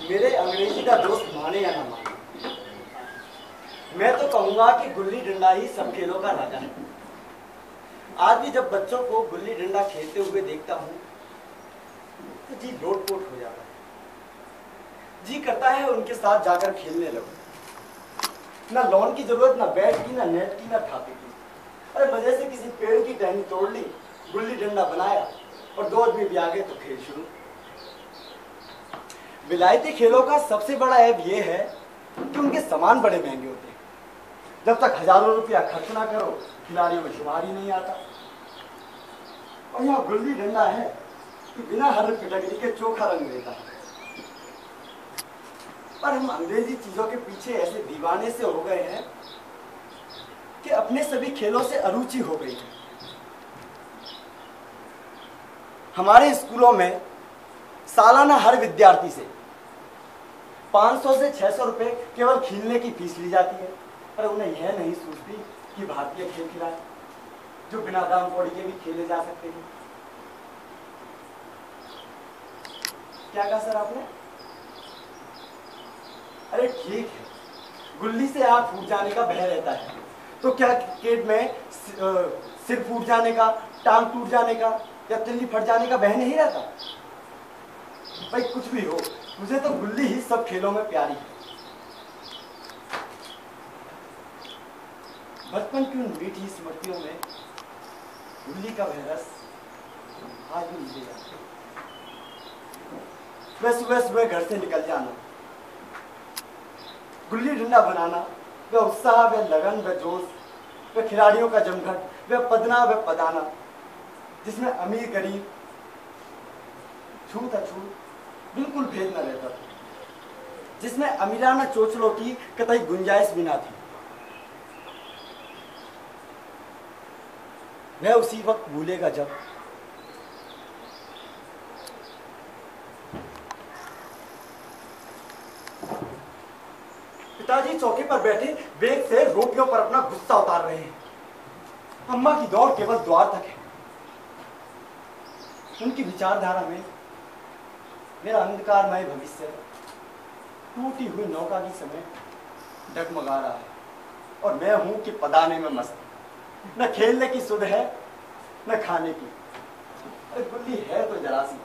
मेरे अंग्रेजी का दोस्त माने या ना माने, मैं तो कहूंगा कि गुल्ली डंडा ही सब खेलों का राजा है। आज भी जब बच्चों को गुल्ली डंडा खेलते हुए देखता हूँ तो जी लोटपोट हो जाता है। जी करता है उनके साथ जाकर खेलने लगो। ना लॉन की जरूरत, ना बैट की, ना नेट की, ना थापे की। अरे मजे से किसी पेड़ की टहनी तोड़ ली, गुल्ली डंडा बनाया और दौड़ में भी आ गए तो खेल शुरू। विलायती खेलों का सबसे बड़ा ऐब यह है कि उनके सामान बड़े महंगे होते हैं। जब तक हजारों रुपया खर्च ना करो, खिलाड़ियों में शुमार ही नहीं आता। और यहाँ गुल्ली डंडा है कि बिना हर पिटकरी के चोखा रंग देता है। पर हम अंग्रेजी चीजों के पीछे ऐसे दीवाने से हो गए हैं कि अपने सभी खेलों से अरुचि हो गई है। हमारे स्कूलों में सालाना हर विद्यार्थी से 500 से 600 रुपए केवल खेलने की फीस ली जाती है। पर उन्हें यह नहीं सोचती कि भारतीय खेल खिलाड़ी जो बिना दाम कौड़ी के भी खेले जा सकते हैं। क्या कहा सर आपने? अरे ठीक है, गुल्ली से आंख फूट जाने का भय रहता है, तो क्या क्रिकेट में सिर फूट जाने का, टांग टूट जाने का या तिल्ली फट जाने का भय नहीं रहता? भाई कुछ भी हो, मुझे तो गुल्ली ही सब खेलों में प्यारी है। बचपन की उन मीठी स्मृतियों में गुल्ली का वह रस आज भी मिल जाता है। वह सुबह सुबह घर से निकल जाना, गुल्ली डंडा बनाना, वह उत्साह, वह लगन, वह जोश, वह खिलाड़ियों का जमघट, वह पदना, वह पदाना, जिसमें अमीर गरीब, छूत अछूत बिल्कुल भेद न रहता था, जिसमें अमीराना चोचलों की कतई गुंजाइश भी ना थी। वह उसी वक्त भूलेगा जब पिताजी चौकी पर बैठे बेग से रोटियों पर अपना गुस्सा उतार रहे हैं। अम्मा की दौड़ केवल द्वार तक है। उनकी विचारधारा में मेरा अंधकारमय भविष्य टूटी हुई नौका की समय डगमगा रहा है और मैं हूं कि पदाने में मस्त। न खेलने की सुध है, न खाने की। अरे गुल्ली है तो जरा सी,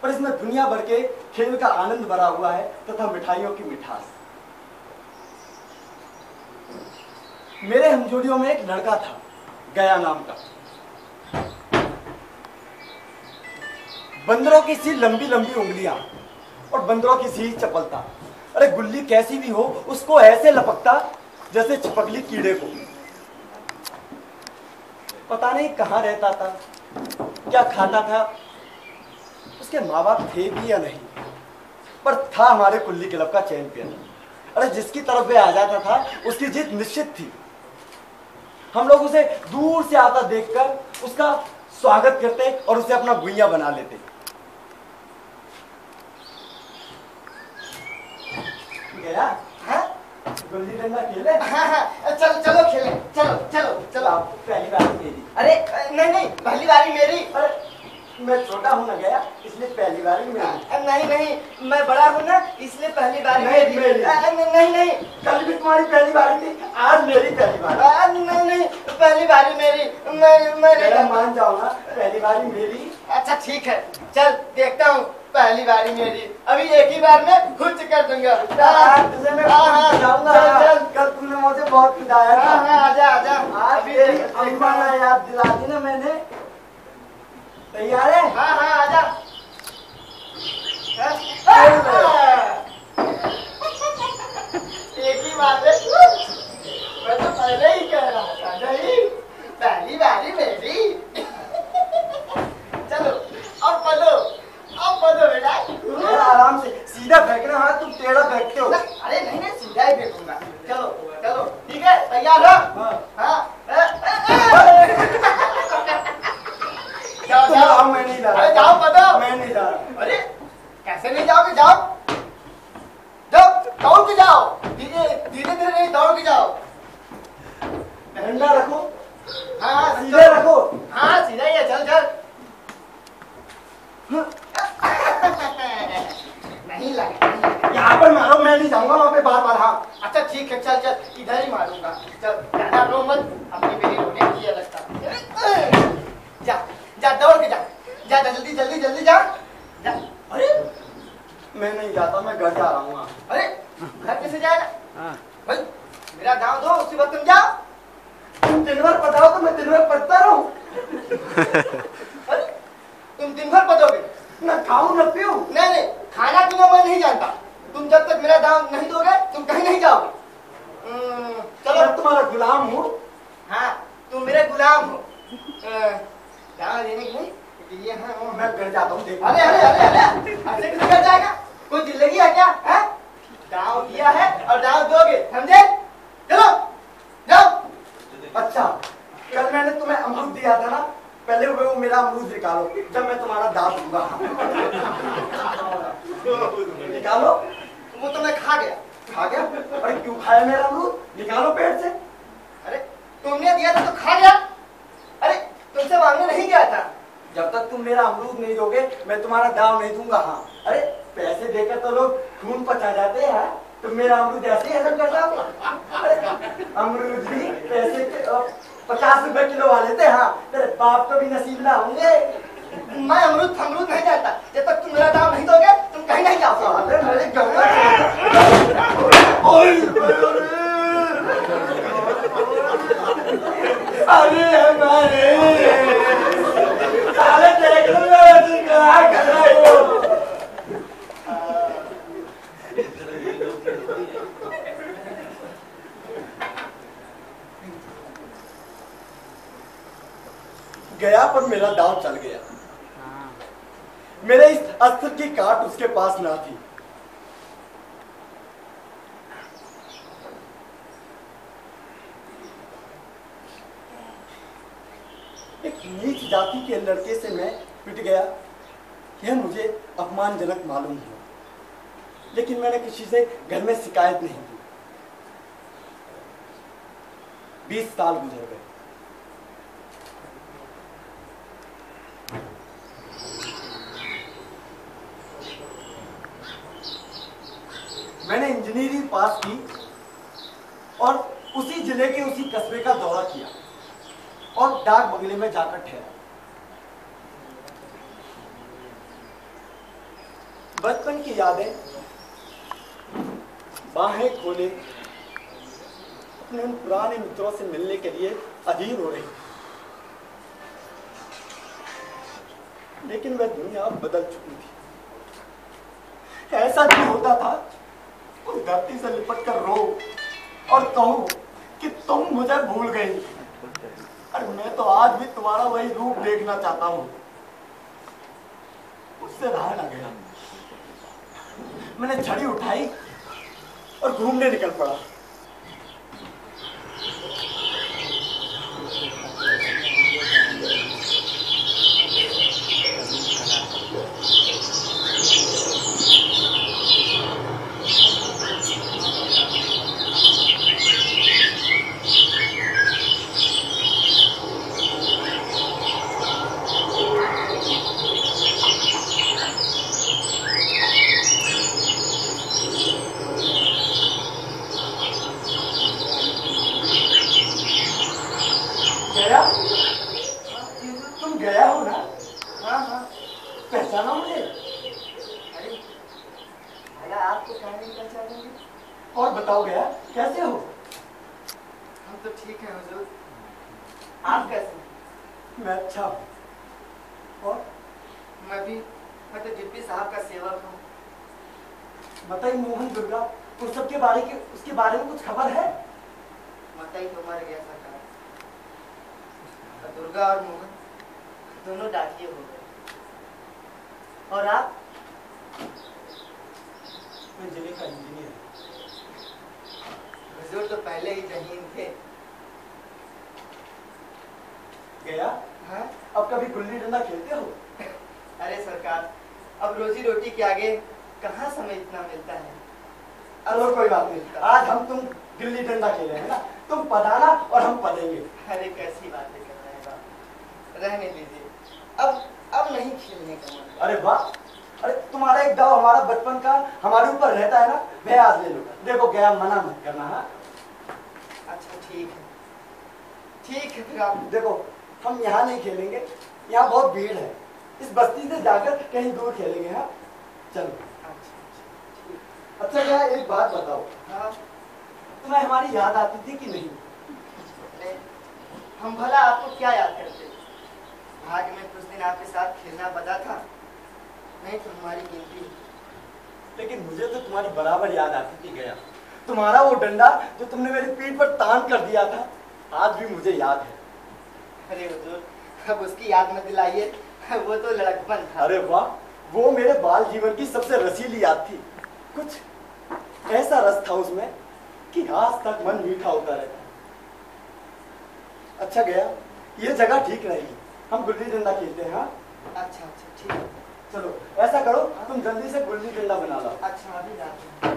पर इसमें दुनिया भर के खेल का आनंद भरा हुआ है तथा मिठाइयों की मिठास। मेरे हमजोलियों में एक लड़का था, गया नाम का। बंदरों की सी लंबी लंबी उंगलियां और बंदरों की सी चपलता। अरे गुल्ली कैसी भी हो, उसको ऐसे लपकता जैसे चिपकली कीड़े को। पता नहीं कहाँ रहता था, क्या खाता था, उसके माँ बाप थे भी या नहीं, पर था हमारे गुल्ली क्लब का चैंपियन। अरे जिसकी तरफ वह आ जाता था उसकी जीत निश्चित थी। हम लोग उसे दूर से आता देखकर उसका स्वागत करते और उसे अपना गुइया बना लेते। गया? हाँ? गुल्ली डंडा खेले? हाँ, चलो चलो खेले, चलो चलो चलो। आपको पहली बारी मेरी। अरे नहीं नहीं, पहली बारी मेरी। अरे मैं छोटा हूँ ना गया, इसलिए पहली बारी मेरी। नहीं नहीं, मैं बड़ा हूँ ना, इसलिए पहली बारी नहीं, मेरी। नहीं नहीं, कल भी तुम्हारी पहली बारी थी, आज मेरी पहली बारी। नहीं नहीं, पहली बारी मेरी। मैं मान जाओ ना, पहली बारी मेरी। अच्छा ठीक है, चल देखता हूँ। पहली बारी मेरी, अभी एक ही बार में खुद कर दूंगा। तुझे मैं जाऊंगा। कल तुमने मुझे बहुत पिटाया था। आजा आजा। आज अम्मा ने याद दिला दी ना मैंने। तैयार है? हाँ हाँ आजा। एक ही बात है, मैं तो पहले ही कह रहा था नहीं, पहली बारी मेरी। चलो अब पढ़ो बेटा। आराम से सीधा फेंकना, हाथ तुम टेढ़ा फेंकते हो। अरे नहीं नहीं सीधा ही फेंकूंगा। चलो चलो ठीक है, तैयार हो? हाँ। जाओ जाओ। मैं नहीं जा रहा। अरे जाओ बताओ। मैं नहीं जा रहा। अरे कैसे नहीं जाओगे? जाओ जाओ, दौड़ के जाओ, धीरे धीरे धीरे नहीं, दौड़ के जाओ। डंडा रखो। हाँ हाँ सीधे रखो। हाँ सीधा ही है, चल चल। नहीं लगा। यहाँ पर मारो, मैं नहीं जाऊंगा वहाँ पे बार बार। हाँ अच्छा ठीक है, चल चल इधर ही मारूंगा। चल ज्यादा रो मत, अपनी बेटी रोने की लगता। जा जा दौड़ के जा, जा जल्दी जल्दी जल्दी जा जा। अरे मैं नहीं जाता, मैं घर जा रहा हूँ। अरे घर कैसे जाएगा भाई? मेरा गाँव दो, उसी वक्त तुम जाओ। तुम दिन भर पढ़ाओ तो मैं दिन भर पढ़ता रहूं। अरे तुम दिन भर पढ़ोगे? न खाऊं न पीऊं। नहीं नहीं, खाना पीना मैं नहीं जानता। तुम जब तक मेरा दाम नहीं दोगे तुम कहीं नहीं जाओगे। चलो मैं तुम्हारा गुलाम हूँ। हाँ तुम मेरे गुलाम हो। दाम देने के लिए हाँ मैं घर जाता हूँ। देखो अरे अरे अरे अरे ऐसे किसे कर जाएगा? कोई जिंदगी है क्या? है दाव दिया है और दाव दोगे, समझे? चलो जाओ। अच्छा, कल मैंने तुम्हें अमरूद दिया था ना, पहले वो मेरा अमरूद निकालो, जब मैं तुम्हारा दाव दूंगा। निकालो। वो तो मैं खा गया। खा गया? अरे क्यों खाया मेरा अमरूद? निकालो पेट से। अरे तुमने दिया था तो खा गया। अरे तुमसे मांगने नहीं गया था। जब तक तुम मेरा अमरूद नहीं दोगे मैं तुम्हारा दाव नहीं दूंगा। हाँ अरे पैसे देकर तो लोग खून पचा जाते हैं, तुम मेरा अमरूद ऐसे ही हजम करता हो? अरे अमरूद भी पैसे के 50 रुपए किलो वाले थे। हाँ तेरे बाप को भी नसीब ना होंगे। मैं अमरूद फमरूद नहीं जानता। जब तक तुम मेरा दाम नहीं दोगे तुम कहीं नहीं जाओगे। अरे मेरे गंगा अरे हमारे साले तेरे को क्या कर रहे हो? गया पर मेरा दांव चल गया। मेरे इस अस्त्र की काट उसके पास ना थी। एक नीच जाति के लड़के से मैं पिट गया, यह मुझे अपमानजनक मालूम हुआ, लेकिन मैंने किसी से घर में शिकायत नहीं की। 20 साल गुजर गए। मैंने इंजीनियरिंग पास की और उसी जिले के उसी कस्बे का दौरा किया और डाक बंगले में जाकर ठहरा। बचपन की यादें बाहें खोले अपने उन पुराने मित्रों से मिलने के लिए अधीर हो रही, लेकिन वह दुनिया अब बदल चुकी थी। ऐसा नहीं होता था उस धरती से लिपट कर रो और कहूं कि तुम मुझे भूल गई। अरे मैं तो आज भी तुम्हारा वही रूप देखना चाहता हूं। उससे रहा ना गया। मैंने छड़ी उठाई और घूमने निकल पड़ा। गया? तुम गया हो ना? हाँ हाँ। पहचाना मुझे? अरे भला आपको क्या नहीं पहचानेंगे? और बताओ गया, कैसे हो? हम तो ठीक हैं हुजूर। आप कैसे हैं? मैं अच्छा हूँ। और मैं तो जिप्पी साहब का सेवक हूँ। बताइए मोहन दुर्गा उन सब के बारे के उसके बारे में कुछ खबर है? मतई तो मर गया सरकार। और दुर्गा और मोहन दोनों डाकिए हो गए। और आप? मैं जिले का इंजीनियर। हुजूर तो पहले ही जहीन थे। गया हाँ? अब कभी गुल्ली डंडा खेलते हो? अरे सरकार, अब रोजी रोटी के आगे कहाँ समय इतना मिलता है। चलो कोई बात नहीं, आज हम तुम गिल्ली डंडा खेले हैं ना, तुम पढ़ाना और हम पढ़ेंगे। अरे कैसी बातें कर रहे हैं बाप, रहने दीजिए। अब नहीं खेलने का मन। अरे वाह, अरे तुम्हारा एक दाव हमारा बचपन का हमारे ऊपर रहता है ना, वह आज ले लो। देखो गया, मना मत करना। हाँ अच्छा ठीक है फिर आप। देखो हम यहाँ नहीं खेलेंगे, यहाँ बहुत भीड़ है, इस बस्ती से जाकर कहीं दूर खेलेंगे। हाँ चलो। अच्छा क्या, एक बात बताओ, हाँ? तुम्हें हमारी याद आती थी कि नहीं? हम भला आपको क्या याद करते? भाग्य में कुछ दिन आपके साथ खेलना बता था, नहीं तो हमारी गिनती। लेकिन मुझे तो तुम्हारी बराबर याद आती थी गया। तुम्हारा वो डंडा जो तुमने मेरी पीठ पर तान कर दिया था, आज भी मुझे याद है। अरे हुजूर, अब उसकी याद मत दिलाइए, वो तो लड़कपन था। अरे वाह, वो मेरे बाल जीवन की सबसे रसीली याद थी। कुछ ऐसा रस था उसमें कि आज तक मन मीठा होता रहता। अच्छा गया, ये जगह ठीक रहेगी, हम गुल्ली डंडा खेलते हैं। हाँ अच्छा ठीक है। चलो ऐसा करो, तुम जल्दी से गुल्ली डंडा बना लो। अच्छा अभी जाते हैं।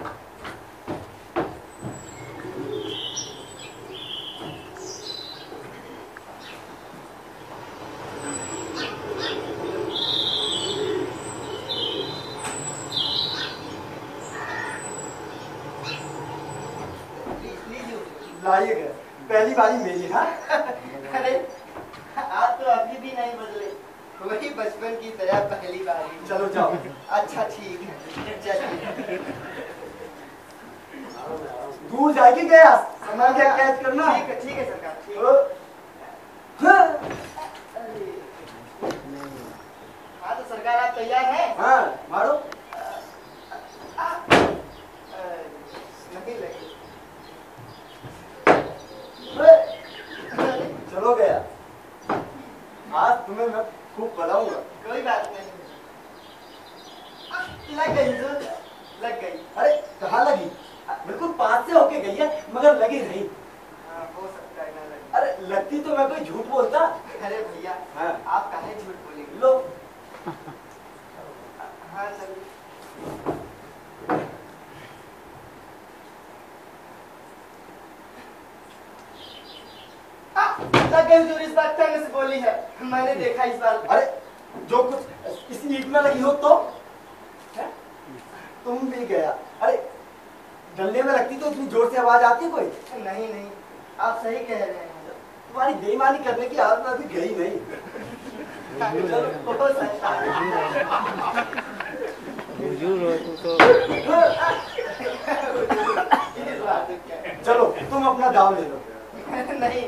लाइए गया, पहली बारी मेरी। हाँ अरे आप तो अभी भी नहीं बदले, वही बचपन की तरह पहली बारी। चलो जाओ। अच्छा ठीक है, चलिए। दूर जाएगी गया, सामान क्या कैच करना। ठीक है सरकार, ठीक है। हाँ हाँ तो सरकार आप तैयार हैं? हाँ मारो। नहीं लगी। चलो गया, आज तुम्हें मैं खूब बताऊंगा। कोई बात नहीं। लग गई तो लग गई। अरे कहाँ लगी? बिल्कुल पास से होके गई है, मगर लगी नहीं। हाँ हो सकता है ना लगी। अरे लगती तो मैं कोई झूठ बोलता। अरे भैया, हाँ। आप काहे झूठ बोलेंगे? लो। हाँ चलिए। लग गई हुजूर, इस बार टंग से बोली है, मैंने देखा इस बार। अरे जो कुछ इस ईट में लगी हो तो है? तुम भी गया। अरे डंडे में लगती तो इतनी जोर से आवाज आती कोई? नहीं, आप सही कह रहे हैं। तुम्हारी बेईमानी करने की आदत अभी गई नहीं। हो सकता है। इस बात को क्या? चलो तुम अपना दाव ले लो। नहीं,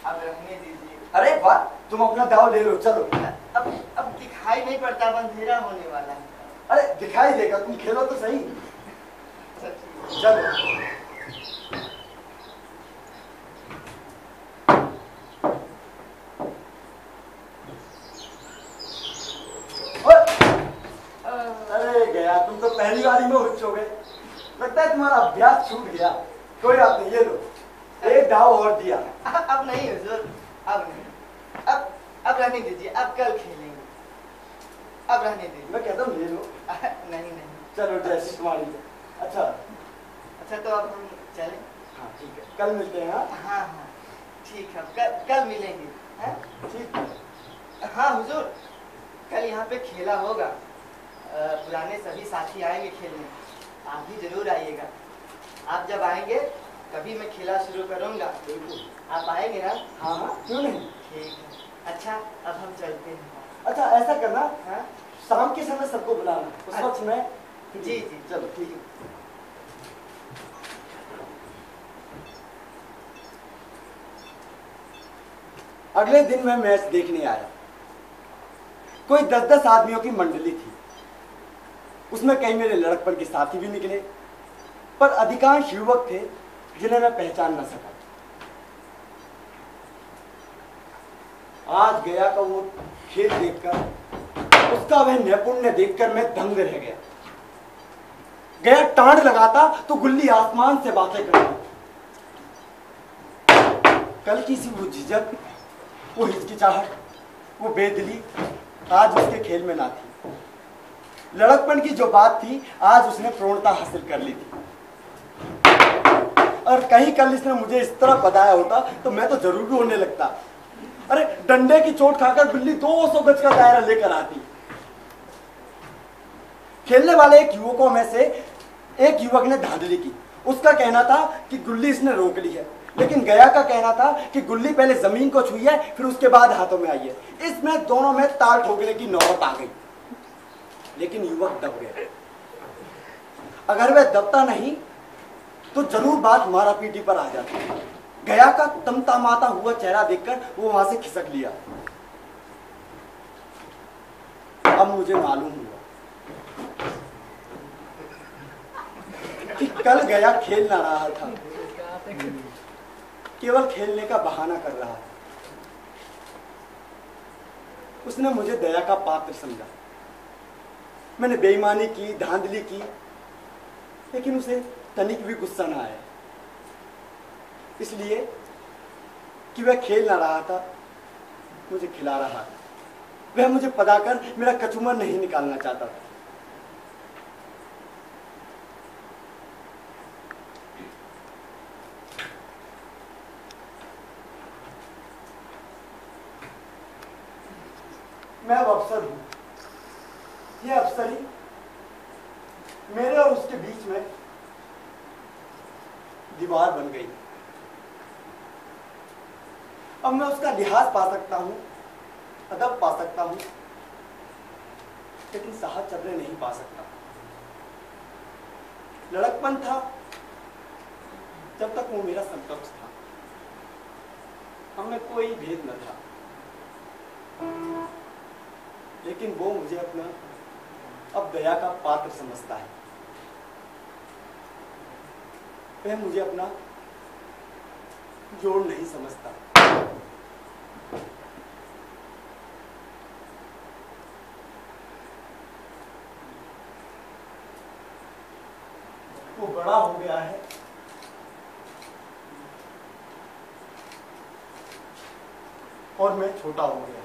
अब रहने दीजिए। अरे वाह, तुम अपना दाव ले लो। चलो अब दिखाई नहीं पड़ता, अब अंधेरा होने वाला है। अरे दिखाई देगा, तुम खेलो तो सही। चलो अरे गया, तुम तो पहली बारी में उठ गए। लगता है तुम्हारा अभ्यास छूट गया। कोई बात नहीं, ये लो, एक दाव और दिया। अब नहीं हुजूर, अब नहीं। अब रहने दीजिए, अब कल खेलेंगे। अब रहने दीजिए। मैं कहता हूँ ले लो। नहीं। चलो जैसी तुम्हारी। अच्छा तो अब हम चलें? हाँ ठीक है, कल मिलते हैं। हाँ ठीक है, कल मिलेंगे। हाँ? ठीक है। हाँ हुजूर, कल यहाँ पे खेला होगा, पुराने सभी साथी आएंगे खेलने, आप भी जरूर आइएगा। आप जब आएंगे तभी मैं खेला शुरू करूँगा। बिल्कुल। आप आएंगे ना? हाँ क्यों नहीं। ठीक है। अच्छा अब हम चलते हैं। अच्छा ऐसा करना, हाँ शाम के समय सबको बुलाना, उस वक्त मैं। जी चलो ठीक है। अगले दिन मैं मैच देखने आया कोई 10-10 आदमियों की मंडली थी। उसमें कई मेरे लड़कपन के साथी भी निकले, पर अधिकांश युवक थे जिन्हें मैं पहचान न सका। आज गया का वो खेल देखकर, उसका वह नैपुण्य देखकर मैं दंग रह गया। गया टांड लगाता तो गुल्ली आसमान से बातें करती। कल की सी वो झिझक, वो हिचकिचाहट, वो बेदिली आज उसके खेल में ना थी। लड़कपन की जो बात थी आज उसने पूर्णता हासिल कर ली थी। और कहीं कल इसने मुझे इस तरह बताया होता तो मैं तो जरूर रोने लगता। अरे डंडे की चोट खाकर बिल्ली 200 गज का दायरा लेकर आती। खेलने वाले एक युवकों में से एक युवक ने धांधली की। उसका कहना था कि गुल्ली इसने रोक ली है, लेकिन गया का कहना था कि गुल्ली पहले जमीन को छुई है फिर उसके बाद हाथों में आई है। इसमें दोनों में ताल ठोकने की नौबत आ गई, लेकिन युवक दब गया। अगर वह दबता नहीं तो जरूर बात मारा पीटी पर आ जाती। गया का तमतमाता हुआ चेहरा देखकर वो वहां से खिसक लिया। अब मुझे मालूम हुआ कि कल गया खेल ना रहा था, केवल खेलने का बहाना कर रहा था। उसने मुझे दया का पात्र समझा। मैंने बेईमानी की, धांधली की, लेकिन उसे तनिक भी गुस्सा ना आया, इसलिए कि वह खेल ना रहा था, मुझे खिला रहा था। वह मुझे पदाकर मेरा कचूमर नहीं निकालना चाहता था। मैं अब अफसर हूं। यह अफसरी मेरे और उसके बीच में दीवार बन गई। अब मैं उसका लिहाज पा सकता हूं, अदब पा सकता हूं, लेकिन साहचर्य नहीं पा सकता। लड़कपन था जब तक वो मेरा समकक्ष था, हमें कोई भेद न था, लेकिन वो मुझे अपना अब दया का पात्र समझता है। वह मुझे अपना जोड़ नहीं समझता। वो बड़ा हो गया है और मैं छोटा हो गया।